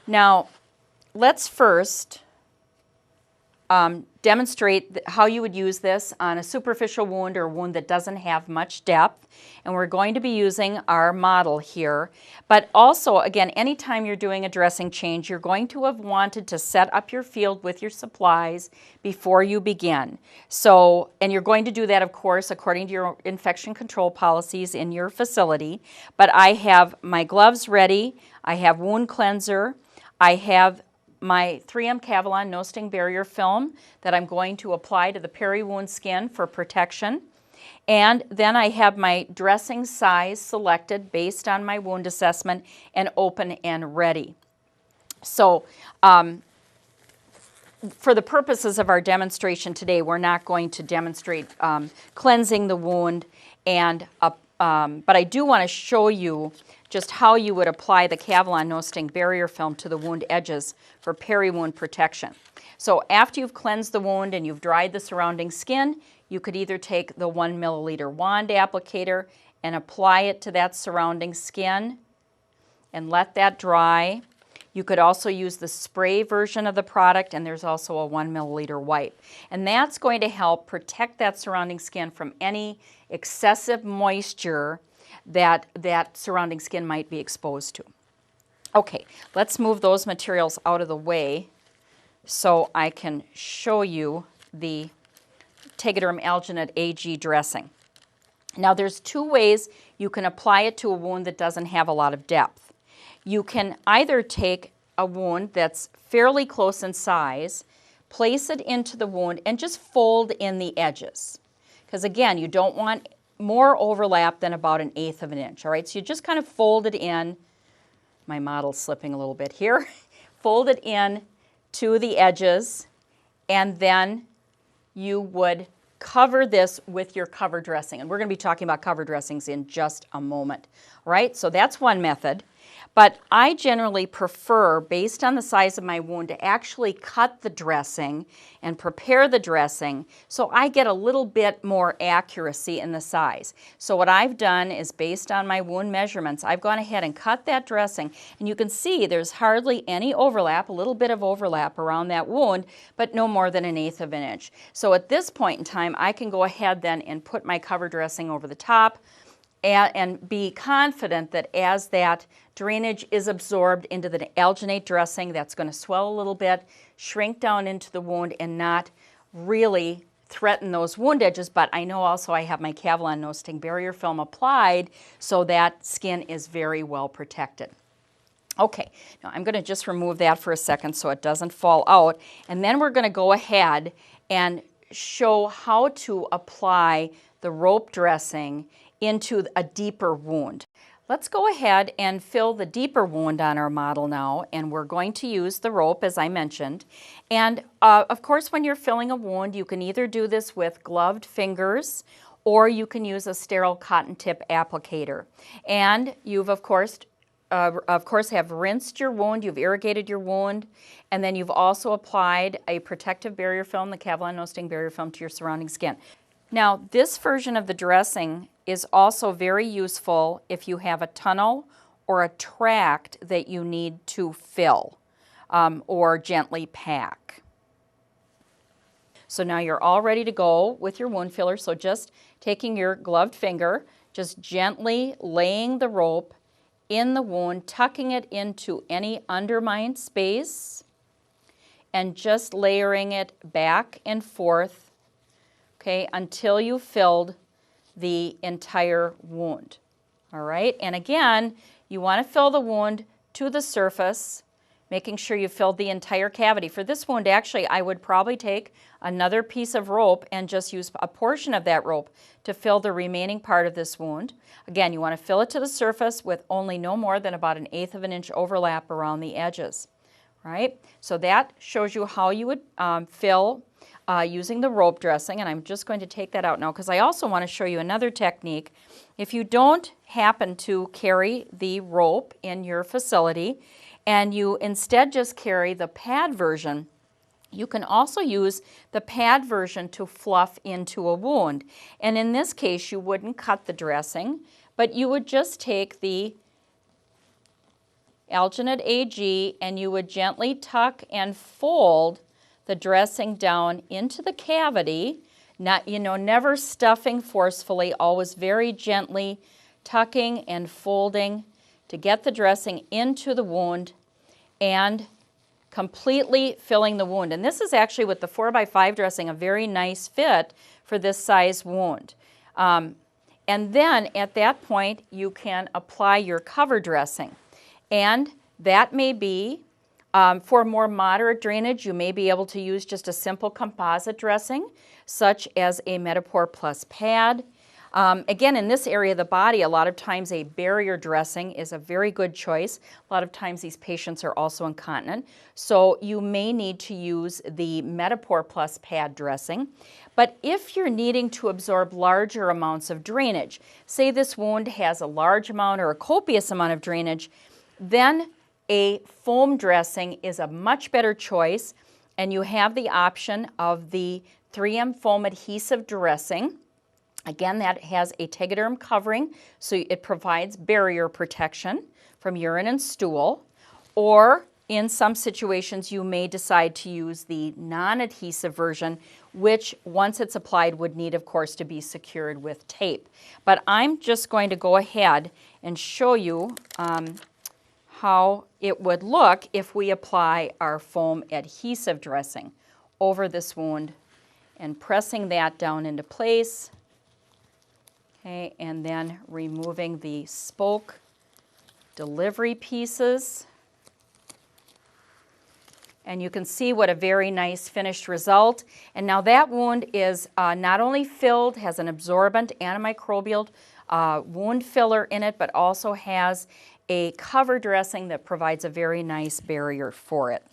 Now, let's first demonstrate how you would use this on a superficial wound or a wound that doesn't have much depth. And we're going to be using our model here. But also, again, anytime you're doing a dressing change, you're going to have wanted to set up your field with your supplies before you begin. So, and you're going to do that, of course, according to your infection control policies in your facility. But I have my gloves ready. I have wound cleanser. I have my 3M Cavill no sting barrier film that I'm going to apply to the peri-wound skin for protection. And then I have my dressing size selected based on my wound assessment and open and ready. So for the purposes of our demonstration today, we're not going to demonstrate cleansing the wound, and but I do want to show you just how you would apply the Cavill no sting barrier film to the wound edges for peri-wound protection. So after you've cleansed the wound and you've dried the surrounding skin, you could either take the 1 milliliter wand applicator and apply it to that surrounding skin and let that dry. You could also use the spray version of the product, and there's also a 1 milliliter wipe. And that's going to help protect that surrounding skin from any excessive moisture that surrounding skin might be exposed to. Okay, let's move those materials out of the way so I can show you the Tegaderm Alginate AG dressing. Now there's two ways you can apply it to a wound that doesn't have a lot of depth. You can either take a wound that's fairly close in size, place it into the wound, and just fold in the edges. Because again, you don't want more overlap than about 1/8 of an inch, all right? So you just kind of fold it in. My model's slipping a little bit here. Fold it in to the edges, and then you would cover this with your cover dressing. And we're going to be talking about cover dressings in just a moment, right? So that's one method. But I generally prefer, based on the size of my wound, to actually cut the dressing and prepare the dressing so I get a little bit more accuracy in the size. So what I've done is, based on my wound measurements, I've gone ahead and cut that dressing, and you can see there's hardly any overlap, a little bit of overlap around that wound, but no more than 1/8 of an inch. So at this point in time, I can go ahead then and put my cover dressing over the top and be confident that as that drainage is absorbed into the alginate dressing, that's going to swell a little bit, shrink down into the wound, and not really threaten those wound edges. But I know also I have my Cavill no sting barrier film applied, so that skin is very well protected. Okay, now I'm going to just remove that for a second so it doesn't fall out, and then we're going to go ahead and show how to apply the rope dressing into a deeper wound. Let's go ahead and fill the deeper wound on our model now, and we're going to use the rope, as I mentioned. And of course, when you're filling a wound, you can either do this with gloved fingers, or you can use a sterile cotton tip applicator. And you've of course have rinsed your wound, you've irrigated your wound, and then you've also applied a protective barrier film, the Cavill no sting barrier film, to your surrounding skin. Now, this version of the dressing is also very useful if you have a tunnel or a tract that you need to fill or gently pack. So now you're all ready to go with your wound filler. So just taking your gloved finger, just gently laying the rope in the wound, tucking it into any undermined space, and just layering it back and forth, okay, until you filled the entire wound. All right, and again, you want to fill the wound to the surface, making sure you filled the entire cavity. For this wound, actually, I would probably take another piece of rope and just use a portion of that rope to fill the remaining part of this wound. Again, you want to fill it to the surface with only no more than about 1/8 of an inch overlap around the edges. Right? So that shows you how you would fill using the rope dressing, and I'm just going to take that out now because I also want to show you another technique. If you don't happen to carry the rope in your facility and you instead just carry the pad version, you can also use the pad version to fluff into a wound. And in this case, you wouldn't cut the dressing, but you would just take the Alginate AG, and you would gently tuck and fold the dressing down into the cavity. Not, never stuffing forcefully, always very gently tucking and folding to get the dressing into the wound and completely filling the wound. And this is actually, with the 4x5 dressing, a very nice fit for this size wound. And then at that point, you can apply your cover dressing. And that may be, for more moderate drainage, you may be able to use just a simple composite dressing, such as a Metapore Plus pad. Again, in this area of the body, a lot of times a barrier dressing is a very good choice. A lot of times these patients are also incontinent, so you may need to use the Metapore Plus pad dressing. But if you're needing to absorb larger amounts of drainage, say this wound has a large amount or a copious amount of drainage, then a foam dressing is a much better choice, and you have the option of the 3M foam adhesive dressing. Again, that has a Tegaderm covering, so it provides barrier protection from urine and stool. Or in some situations, you may decide to use the non-adhesive version, which once it's applied would need, of course, to be secured with tape. But I'm just going to go ahead and show you how it would look if we apply our foam adhesive dressing over this wound and pressing that down into place. Okay, and then removing the spoke delivery pieces. And you can see what a very nice finished result. And now that wound is not only filled, has an absorbent antimicrobial wound filler in it, but also has a cover dressing that provides a very nice barrier for it.